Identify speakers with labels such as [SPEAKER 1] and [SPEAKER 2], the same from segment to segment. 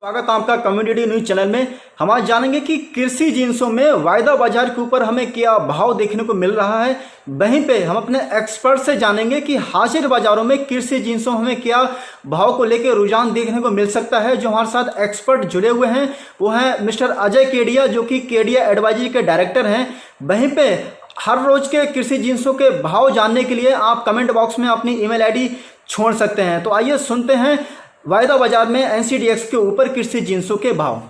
[SPEAKER 1] स्वागत है आपका कम्युनिटी न्यूज चैनल में। हम आज जानेंगे कि कृषि जिंसों में वायदा बाजार के ऊपर हमें क्या भाव देखने को मिल रहा है। वहीं पे हम अपने एक्सपर्ट से जानेंगे कि हाजिर बाजारों में कृषि जिंसों हमें क्या भाव को लेकर रुझान देखने को मिल सकता है। जो हमारे साथ एक्सपर्ट जुड़े हुए हैं वो हैं मिस्टर अजय केडिया, जो कि केडिया एडवाइजरी के डायरेक्टर हैं। वहीं पे हर रोज के कृषि जिंसों के भाव जानने के लिए आप कमेंट बॉक्स में अपनी ईमेल आईडी छोड़ सकते हैं। तो आइए सुनते हैं वायदा बाजार में एनसीडीएक्स के ऊपर कृषि जिंसों के भाव।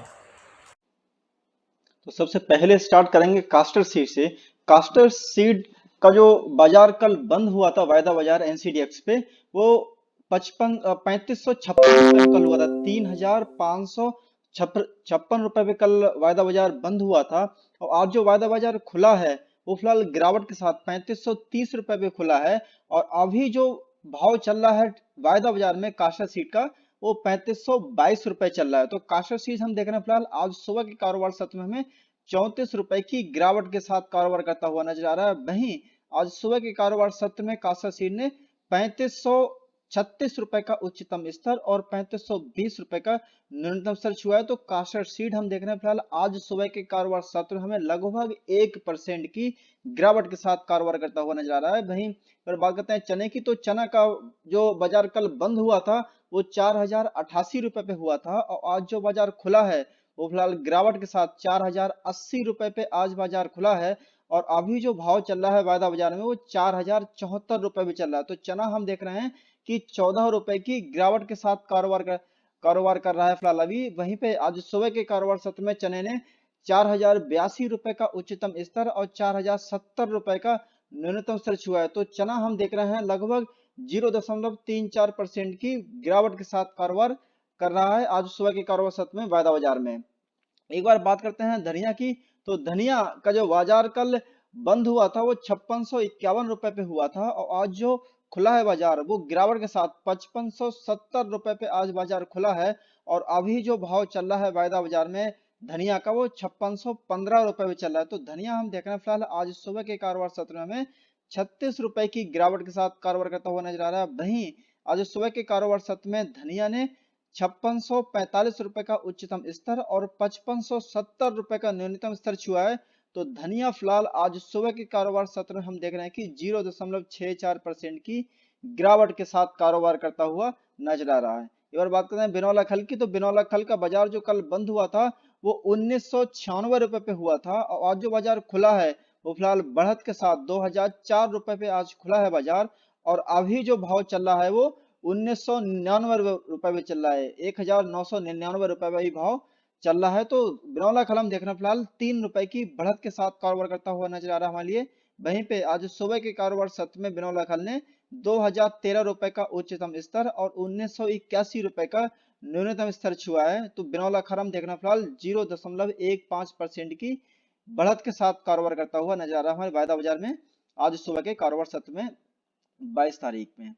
[SPEAKER 2] तो सबसे पहले स्टार्ट करेंगे कास्टर सीड से। कास्टर सीड का जो बाजार कल बंद हुआ था वायदा बाजार एनसीडीएक्स पे, वो 3556 रुपये कल हुआ था। 3556 रुपये पे कल वायदा बाजार बंद हुआ था। और आज जो वायदा बाजार खुला है वो फिलहाल गिरावट के साथ 3530 रुपये पे खुला है। और अभी जो भाव चल रहा है वायदा बाजार में कास्टर सीड का, वो 3522 रुपये चल रहा है। तो कास्टर सीड हम देख रहे हैं फिलहाल आज सुबह के कारोबार सत्र में हमें 34 रुपए की गिरावट के साथ कारोबार करता हुआ नजर आ रहा है। वहीं आज सुबह के कारोबार सत्र में कास्टर सीड ने 3536 रुपए का उच्चतम स्तर और 3520 रुपए का न्यूनतम स्तर छुआ है। तो कास्टर सीड हम देख रहे हैं फिलहाल आज सुबह के कारोबार सत्र में हमें लगभग 1% की गिरावट के साथ कारोबार करता हुआ नजर आ रहा है। वहीं अगर बात करते हैं चने की, तो चना का जो बाजार कल बंद हुआ था वो 4088 रुपए पे हुआ था। और आज जो बाजार खुला है वो फिलहाल गिरावट के साथ 4080 रुपए पे आज बाजार खुला है। और अभी जो भाव चल रहा है वायदा बाजार में वो 4074 रुपए भी चल रहा है। तो चना हम देख रहे हैं कि 14 रुपए की गिरावट के साथ कारोबार कर रहा है फिलहाल अभी। वहीं पे आज सुबह के कारोबार सत्र में चने ने 4082 रुपए का उच्चतम स्तर और 4070 रुपए का न्यूनतम स्तर छुआ है। तो चना हम देख रहे हैं लगभग 0.34% की गिरावट के साथ कारोबार कर रहा है आज सुबह के कारोबार सत्र में वायदा बाजार में। एक बार बात करते हैं धनिया की, तो धनिया का जो बाजार कल बंद हुआ था वो 5651 रुपए पे हुआ था। और आज जो खुला है बाजार वो गिरावट के साथ 5570 रुपए पे आज बाजार खुला है। और अभी जो भाव चल रहा है वायदा बाजार में धनिया का वो 5615 रुपए में चल रहा है। तो धनिया हम देख रहे हैं फिलहाल आज सुबह के कारोबार सत्र में हमें 36 रुपए की गिरावट के साथ कारोबार करता हुआ नजर आ रहा है। वहीं आज सुबह के कारोबार सत्र में धनिया ने 5645 रुपए का उच्चतम स्तर और 5570 रुपए का न्यूनतम स्तर छुआ है। तो धनिया फिलहाल आज सुबह के कारोबार सत्र में हम देख रहे हैं कि 0.64% की गिरावट के साथ कारोबार करता हुआ नजर आ रहा है। एक बार बात करते हैं बिनौला खल की, तो बिनौला खल का बाजार जो कल बंद हुआ था वो 1996 रुपए पे हुआ था। और आज जो बाजार खुला है वो फिलहाल बढ़त के साथ 2004 रुपए पे आज खुला है बाजार। और अभी जो भाव चल रहा है वो 1999 रुपए में चल रहा है। 1999 रुपए में ही भाव चल रहा है। तो बिनौला खल हम देख रहे हैं फिलहाल 3 रुपए की बढ़त के साथ कारोबार करता हुआ नजर आ रहा है हमारे लिए। वहीं पे आज सुबह के कारोबार सत्र में बिनौला खल ने 2013 रुपए का उच्चतम स्तर और 1981 रुपए का न्यूनतम स्तर छुआ है। तो बिनौला खल हम देख रहे हैं फिलहाल 0.15% की बढ़त के साथ कारोबार करता हुआ नजर आ रहा है हमारे वायदा बाजार में आज सुबह के कारोबार सत्र में 22 तारीख में।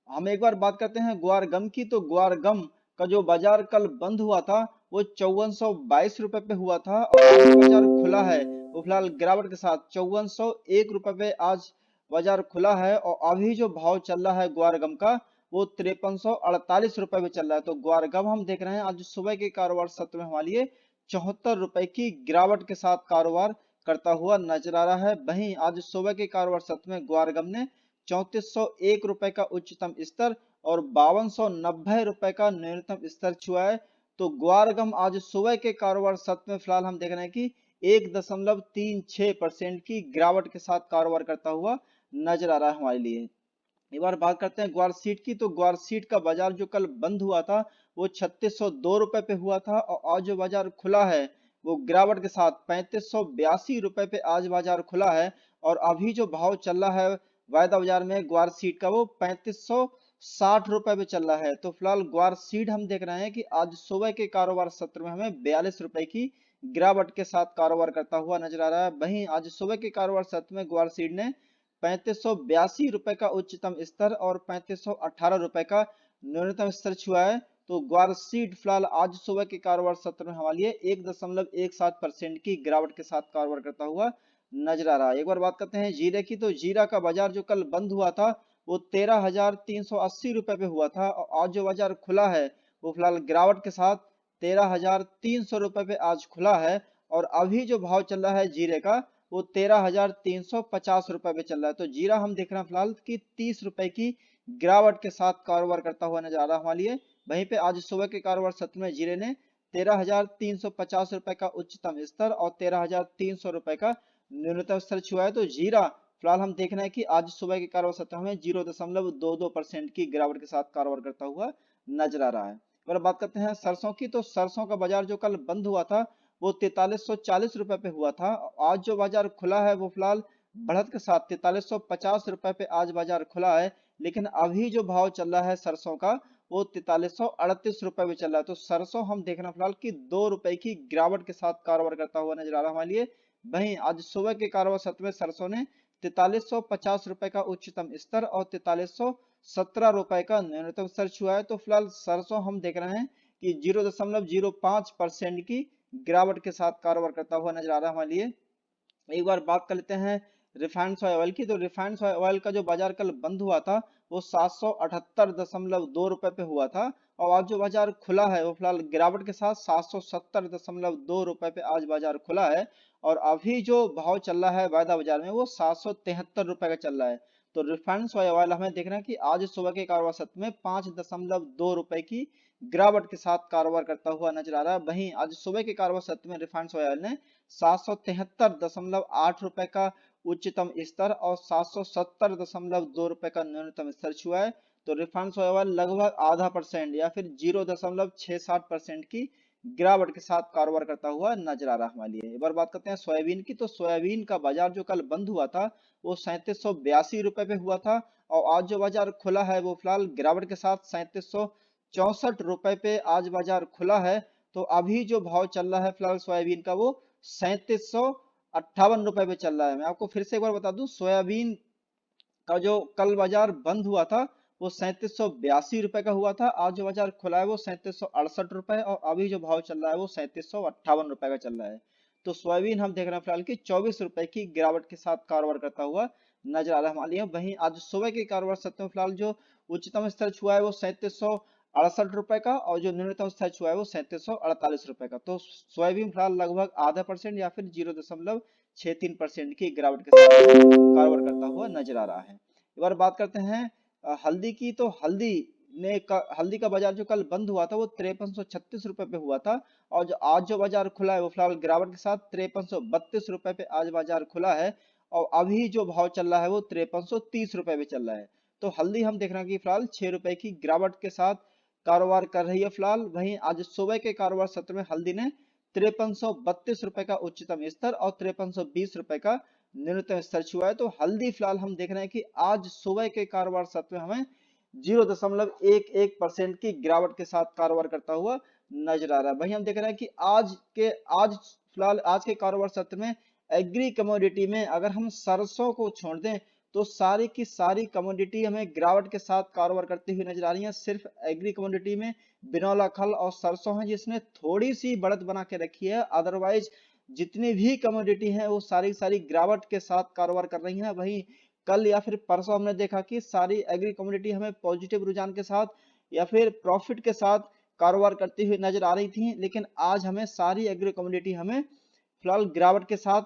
[SPEAKER 2] हम एक बार बात करते हैं ग्वार गम की, तो ग्वार गम का जो बाजार कल बंद हुआ था वो 5422 रुपए पे हुआ था। और आज जो बाजार खुला है वो फिलहाल गिरावट के साथ 5401 रुपए पे आज बाजार खुला है। और अभी जो भाव चल रहा है ग्वार गम का वो 5348 रुपए में चल रहा है। तो ग्वार गम हम देख रहे हैं आज सुबह के कारोबार सत्र में हमारे लिए 74 रुपए की गिरावट के साथ कारोबार करता हुआ नजर आ रहा है। वहीं आज सुबह के कारोबार सत्र में ग्वार गम ने 3401 रुपए का उच्चतम स्तर और 5290 रुपए का न्यूनतम स्तर छुआ है। तो ग्वार गम आज सुबह के कारोबार सत्र में फिलहाल हम देख रहे हैं कि 1.36% की गिरावट के साथ कारोबार करता हुआ नजर आ रहा है हमारे लिए। एक बार बात करते हैं ग्वार सीड की, तो ग्वार सीड का बाजार जो कल बंद हुआ था वो 3602 रुपए पे हुआ था। और आज जो बाजार खुला है वो गिरावट के साथ 3582 रुपए पे आज बाजार खुला है। और अभी जो भाव चल रहा है वायदा बाजार में ग्वार सीड का वो 3560 रुपए पे चल रहा है। तो फिलहाल ग्वार सीड हम देख रहे हैं कि आज सुबह के कारोबार सत्र में हमें 42 रुपए की गिरावट के साथ कारोबार करता हुआ नजर आ रहा है। वहीं आज सुबह के कारोबार सत्र में ग्वार सीड ने 3582 रुपए का उच्चतम स्तर और 3518 रुपए का न्यूनतम स्तर छुआ है। तो ग्वार सीड फिलहाल आज सुबह के कारोबार सत्र में हमारे लिए 1.17% की गिरावट के साथ कारोबार करता हुआ नजर आ रहा है। एक बार बात करते हैं जीरे की, तो जीरा का बाजार जो कल बंद हुआ था वो 13,380 रुपए पे हुआ था। और आज जो बाजार खुला है वो फिलहाल गिरावट के साथ 13,300 रुपए पे आज खुला है। और अभी जो भाव चल रहा है जीरे का वो 13,350 रुपए पे चल रहा है। तो जीरा हम देख रहे हैं फिलहाल कि 30 रुपए की गिरावट के साथ कारोबार करता हुआ नजर आ रहा है हमारे लिए। वहीं पे आज सुबह के कारोबार सत्र में जीरे ने 13,350 रुपए का उच्चतम स्तर और 13,300 रुपए का न्यूनतम स्तर छुआ है। तो जीरा फिलहाल हम देख रहे हैं कि आज सुबह के कारोबार सत्र में 0.22% की गिरावट के साथ कारोबार करता हुआ नजर आ रहा है। अगर बात करते हैं सरसों की, तो सरसों का बाजार जो कल बंद हुआ था वो 4340 रुपए पे हुआ था। आज जो बाजार खुला है वो फिलहाल बढ़त के साथ 4350 रुपए पे आज बाजार खुला है। लेकिन अभी जो भाव चल रहा है सरसों का वो 4338 रुपए में चल रहा है। तो सरसों हम देख रहे हैं फिलहाल कि 2 रुपए की गिरावट के साथ कारोबार करता हुआ नजर आ रहा है हमारे लिए। वहीं आज सुबह के कारोबार सत्र में सरसों ने 4350 रुपए का उच्चतम स्तर और 4317 रुपए का न्यूनतम स्तर छुआ है। तो फिलहाल सरसों हम देख रहे हैं कि 0.05% की गिरावट के साथ कारोबार करता हुआ नजर आ रहा है हमारे लिए। एक बार बात कर लेते हैं रिफाइंड सोया ऑयल की। तो रिफाइंड सोया ऑयल का जो बाजार कल बंद हुआ था वो 778.2 रुपए पे हुआ था। और आज जो बाजार खुला है वो फिलहाल गिरावट के साथ 770.2 रुपए पे आज बाजार खुला है। और अभी जो भाव चल रहा है वायदा बाजार में वो 773 रुपए का चल रहा है। तो रिफाइंड सोया ऑयल हमें देखना है कि आज सुबह के कारोबार सत्र में 5.2 रुपए की गिरावट के साथ कारोबार करता हुआ नजर आ रहा है। वहीं आज सुबह के कारोबार सत्र में रिफाइंड सोया ऑयल ने 773.8 रुपए का उच्चतम स्तर और 770.2 रुपए का न्यूनतम स्तर छुआ है। तो रिफाइंड सोया ऑयल लगभग आधा परसेंट या फिर 0.67% की गिरावट के साथ कारोबार करता हुआ नजर आ रहा है हमारे लिए। एक बार बात करते हैं सोयाबीन की। तो सोयाबीन का बाजार जो कल बंद हुआ था वो 3782 रुपए पे हुआ था। और आज जो बाजार खुला है वो फिलहाल गिरावट के साथ 3764 रुपए पे आज बाजार खुला है। तो अभी जो भाव चल रहा है फिलहाल सोयाबीन का वो 3758 रुपए पे चल रहा है। मैं आपको फिर से एक बार बता दूं, सोयाबीन का जो कल बाजार बंद हुआ था वो 3782 रुपए का हुआ था। आज जो बाजार खुला है वो 3768 रुपए और अभी जो भाव चल रहा है वो 3758 रुपए का चल रहा है। तो सोयाबीन हम देख रहे हैं फिलहाल की 24 रुपए की गिरावट के साथ कारोबार करता हुआ नजर आ रहा है हमारे लिए। वहीं आज सुबह के कारोबार सत्र में फिलहाल जो उच्चतम स्तर छुआ है वो 3768 रुपए का और जो न्यूनतम स्तर छुआ है वो 3748 रुपए का। तो सोयाबीन फिलहाल लगभग आधा परसेंट या फिर 0.63% की गिरावट के साथ कारोबार करता हुआ नजर आ रहा है। एक बार बात करते हैं हल्दी की। तो हल्दी का बाजार जो कल बंद हुआ था वो 5336 रुपए पे हुआ था। और जो आज जो बाजार खुला है वो फिलहाल गिरावट के साथ 5332 रुपए पे आज बाजार खुला है। और अभी जो भाव चल रहा है वो 5330 रुपए पे चल रहा है। तो हल्दी हम देख रहे हैं कि फिलहाल 6 रुपए की गिरावट के साथ कारोबार कर रही है फिलहाल। वहीं आज सुबह के कारोबार सत्र में हल्दी ने 5332 रुपए का उच्चतम स्तर और 5320 रुपए का न्यूनतम स्तर छुआ है। तो हल्दी फिलहाल हम देख रहे हैं कि आज सुबह के कारोबार सत्र में हमें 0.11% की गिरावट के साथ कारोबार करता हुआ नजर आ रहा है। वहीं हम देख रहे हैं कि आज फिलहाल आज के कारोबार सत्र में एग्री कमोडिटी में अगर हम सरसों को छोड़ दें तो सारी की सारी कमोडिटी हमें गिरावट के साथ कारोबार करती हुई नजर आ रही है। सिर्फ एग्री कमोडिटी में बिनौला खल और सरसों है जिसने थोड़ी सी बढ़त बना के रखी है। अदरवाइज जितनी भी कमोडिटी है वो सारी गिरावट के साथ कारोबार कर रही है। वहीं कल या फिर परसों हमने देखा कि सारी एग्री कमोडिटी हमें पॉजिटिव रुझान के साथ या फिर प्रॉफिट के साथ कारोबार करती हुई नजर आ रही थी। लेकिन आज हमें सारी एग्री कमोडिटी हमें फिलहाल गिरावट के साथ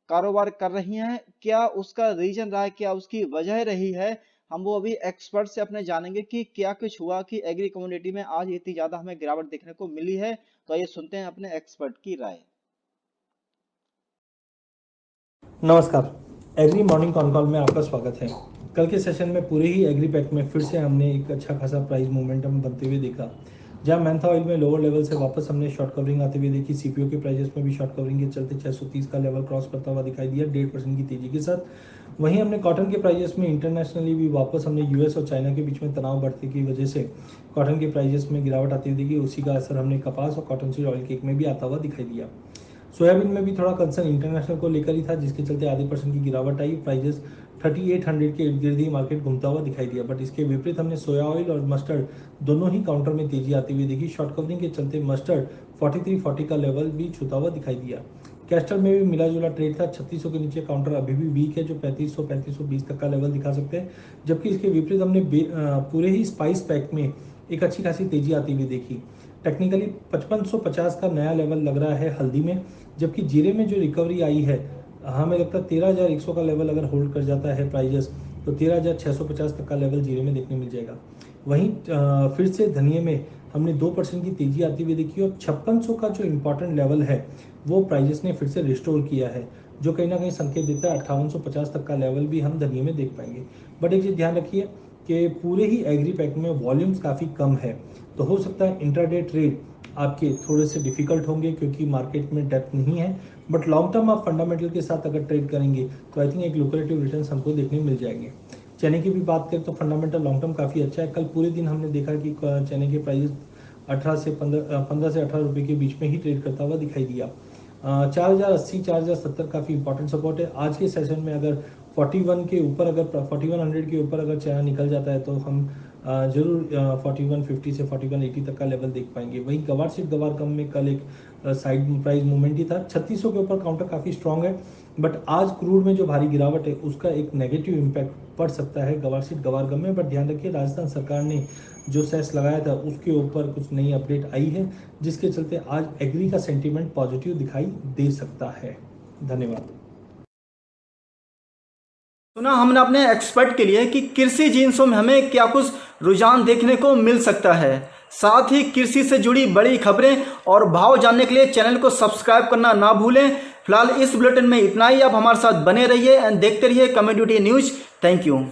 [SPEAKER 2] कारोबार कर रही हैं। क्या उसका रीजन रहा है, क्या उसकी वजह रही है, हम वो अभी एक्सपर्ट से अपने जानेंगे कि क्या कुछ हुआ कि एग्री कम्युनिटी में आज इतनी ज्यादा हमें गिरावट देखने को मिली है। तो ये सुनते हैं अपने एक्सपर्ट की राय।
[SPEAKER 3] नमस्कार, एग्री मॉर्निंग कॉन कॉल में आपका स्वागत है। कल के सेशन में पूरे ही एग्री पैक में फिर से हमने एक अच्छा खासा प्राइस मोमेंटम बनते हुए देखा। जहां मैंथा ऑयल में लोअर लेवल से वापस हमने शॉर्ट कवरिंग आते हुए देखी। सीपीओ के प्राइजेस में भी शॉर्ट कवरिंग के चलते 630 का लेवल क्रॉस करता हुआ दिखाई दिया 1.5% की तेजी के साथ। वहीं हमने कॉटन के प्राइजेस में इंटरनेशनली भी वापस हमने यूएस और चाइना के बीच में तनाव बढ़ने की वजह से कॉटन के प्राइजेस में गिरावट आती हुई देखी। उसी का असर हमने कपास और कॉटन सीड ऑयल केक में भी आता हुआ दिखाई दिया। सोयाबीन में भी थोड़ा कंसर्न इंटरनेशनल को लेकर ही था, जिसके चलते आधे % की गिरावट आई। प्राइजेस 3800 के इर्द गिर्द ही मार्केट घूमता हुआ दिखाई दिया। बट इसके विपरीत हमने सोया ऑयल और मस्टर्ड दोनों ही काउंटर में तेजी आती हुई देखी। शॉर्ट कवरिंग के चलते मस्टर्ड 4340 का लेवल भी छूता हुआ दिखाई दिया। कैस्टर में भी मिला जुला ट्रेड था। 3600 के नीचे काउंटर अभी भी वीक है, जो 3520 तक का लेवल दिखा सकते हैं। जबकि इसके विपरीत हमने पूरे ही स्पाइस पैक में एक अच्छी खासी तेजी आती हुई देखी। टेक्निकली 5550 का नया लेवल लग रहा है हल्दी में, जबकि जीरे में जो रिकवरी आई है हमें लगता है 13,100 का लेवल अगर होल्ड कर जाता है प्राइजेस तो 13,650 तक का लेवल जीरे में देखने मिल जाएगा। वहीं फिर से धनिये में हमने 2% की तेजी आती हुई देखी और 5600 का जो इम्पोर्टेंट लेवल है वो प्राइजेस ने फिर से रिस्टोर किया है, जो कहीं ना कहीं संकेत देता है 5850 तक का लेवल भी हम धनिये में देख पाएंगे। बट एक चीज़ ध्यान रखिए कि पूरे ही एग्री पैक में वॉल्यूम्स काफ़ी कम है, तो हो सकता है इंट्राडे ट्रेड आपके थोड़े से डिफिकल्ट होंगे क्योंकि मार्केट में डेप्थ नहीं है। बट लॉन्ग टर्म आप फंडामेंटल के साथ अगर ट्रेड करेंगे तो आई थिंक एक लुक्रेटिव रिटर्न्स हमको देखने मिल जाएंगे। चने की भी बात करें तो फंडामेंटल लॉन्ग टर्म काफ़ी अच्छा है। कल पूरे दिन हमने देखा कि चने के प्राइस 15 से 18 रुपये के बीच में ही ट्रेड करता हुआ दिखाई दिया। 4080 4070 काफ़ी इंपॉर्टेंट सपोर्ट है। आज के सेशन में अगर 41 के ऊपर अगर 4100 के ऊपर अगर चना निकल जाता है तो हम जरूर 4150 से 4180 तक का लेवल देख पाएंगे। वहीं गवार सीट गवार कम में कल एक साइड प्राइस मूवमेंट ही था। 3600 के ऊपर काउंटर काफ़ी स्ट्रांग है, बट आज क्रूड में जो भारी गिरावट है उसका एक नेगेटिव इम्पैक्ट पड़ सकता है गवार सीट गवार गम में। बट ध्यान रखिए राजस्थान सरकार ने जो सेस लगाया था उसके ऊपर कुछ नई अपडेट आई है, जिसके चलते आज एग्री का सेंटीमेंट पॉजिटिव दिखाई दे सकता है। धन्यवाद।
[SPEAKER 1] सुना हमने अपने एक्सपर्ट के लिए कि कृषि जिन्सों में हमें क्या कुछ रुझान देखने को मिल सकता है। साथ ही कृषि से जुड़ी बड़ी खबरें और भाव जानने के लिए चैनल को सब्सक्राइब करना ना भूलें। फिलहाल इस बुलेटिन में इतना ही। आप हमारे साथ बने रहिए एंड देखते रहिए कम्युनिटी न्यूज। Thank you.